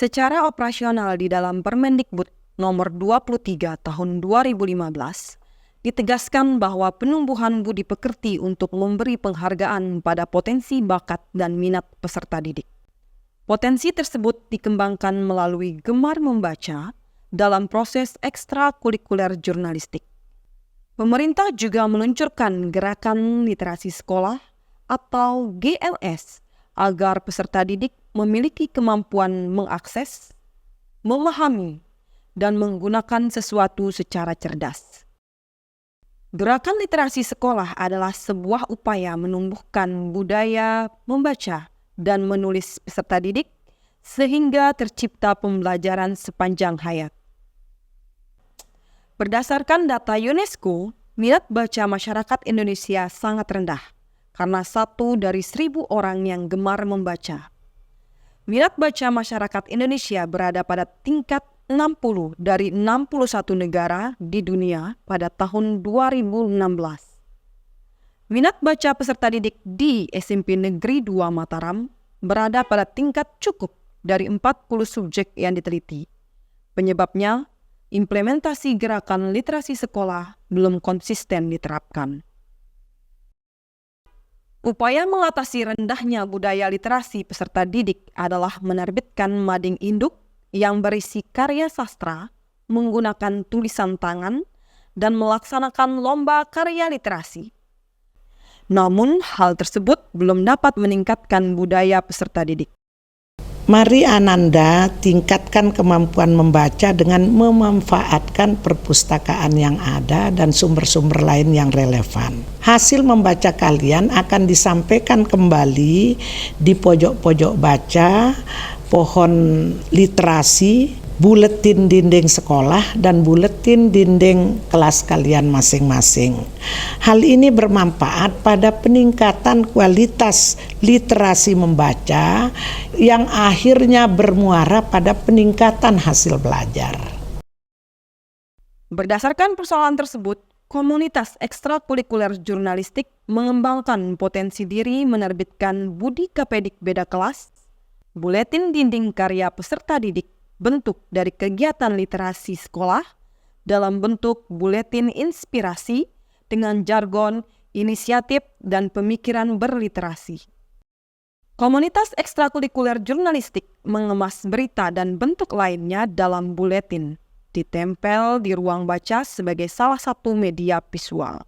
Secara operasional di dalam Permendikbud nomor 23 tahun 2015, ditegaskan bahwa penumbuhan budi pekerti untuk memberi penghargaan pada potensi bakat dan minat peserta didik. Potensi tersebut dikembangkan melalui gemar membaca dalam proses ekstrakurikuler jurnalistik. Pemerintah juga meluncurkan gerakan literasi sekolah atau GLS agar peserta didik memiliki kemampuan mengakses, memahami, dan menggunakan sesuatu secara cerdas. Gerakan literasi sekolah adalah sebuah upaya menumbuhkan budaya membaca dan menulis peserta didik sehingga tercipta pembelajaran sepanjang hayat. Berdasarkan data UNESCO, minat baca masyarakat Indonesia sangat rendah karena 1 dari 1.000 orang yang gemar membaca. Minat baca masyarakat Indonesia berada pada tingkat 60 dari 61 negara di dunia pada tahun 2016. Minat baca peserta didik di SMP Negeri 2 Mataram berada pada tingkat cukup dari 40 subjek yang diteliti. Penyebabnya, implementasi gerakan literasi sekolah belum konsisten diterapkan. Upaya mengatasi rendahnya budaya literasi peserta didik adalah menerbitkan mading induk yang berisi karya sastra menggunakan tulisan tangan dan melaksanakan lomba karya literasi. Namun, hal tersebut belum dapat meningkatkan budaya peserta didik. Mari Ananda tingkatkan kemampuan membaca dengan memanfaatkan perpustakaan yang ada dan sumber-sumber lain yang relevan. Hasil membaca kalian akan disampaikan kembali di pojok-pojok baca, pohon literasi, buletin dinding sekolah, dan buletin dinding kelas kalian masing-masing. Hal ini bermanfaat pada peningkatan kualitas literasi membaca yang akhirnya bermuara pada peningkatan hasil belajar. Berdasarkan persoalan tersebut, komunitas ekstrakurikuler jurnalistik mengembangkan potensi diri menerbitkan Budi Kapedik Beda Kelas, buletin dinding karya peserta didik bentuk dari kegiatan literasi sekolah dalam bentuk buletin inspirasi dengan jargon, inisiatif, dan pemikiran berliterasi. Komunitas ekstrakurikuler jurnalistik mengemas berita dan bentuk lainnya dalam buletin, ditempel di ruang baca sebagai salah satu media visual.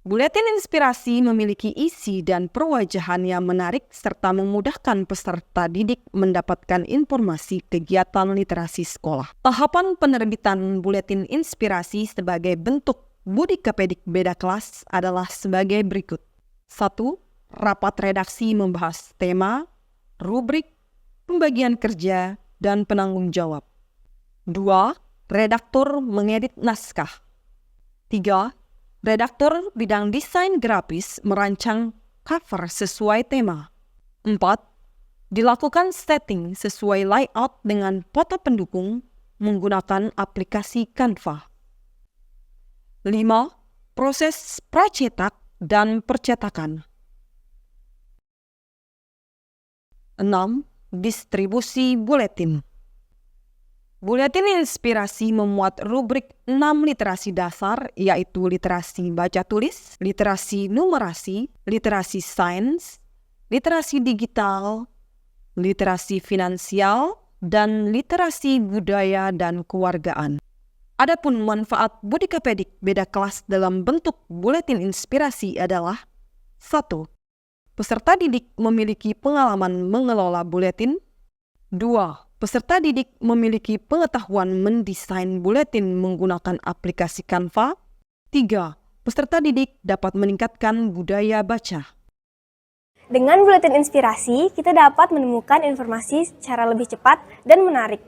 Buletin inspirasi memiliki isi dan perwajahan yang menarik serta memudahkan peserta didik mendapatkan informasi kegiatan literasi sekolah. Tahapan penerbitan buletin inspirasi sebagai bentuk Budi Kapedik Beda Kelas adalah sebagai berikut. 1. Rapat redaksi membahas tema, rubrik, pembagian kerja, dan penanggung jawab. 2. Redaktur mengedit naskah. 3. Redaktur bidang desain grafis merancang cover sesuai tema. 4. Dilakukan setting sesuai layout dengan foto pendukung menggunakan aplikasi Canva. 5. Proses pracetak dan percetakan. 6. Distribusi buletin. Buletin inspirasi memuat rubrik 6 literasi dasar, yaitu literasi baca tulis, literasi numerasi, literasi sains, literasi digital, literasi finansial, dan literasi budaya dan kewargaan. Adapun manfaat Budi Kapedik Beda Kelas dalam bentuk buletin inspirasi adalah 1. Peserta didik memiliki pengalaman mengelola buletin. 2. Peserta didik memiliki pengetahuan mendesain buletin menggunakan aplikasi Canva. 3. Peserta didik dapat meningkatkan budaya baca. Dengan buletin inspirasi, kita dapat menemukan informasi secara lebih cepat dan menarik.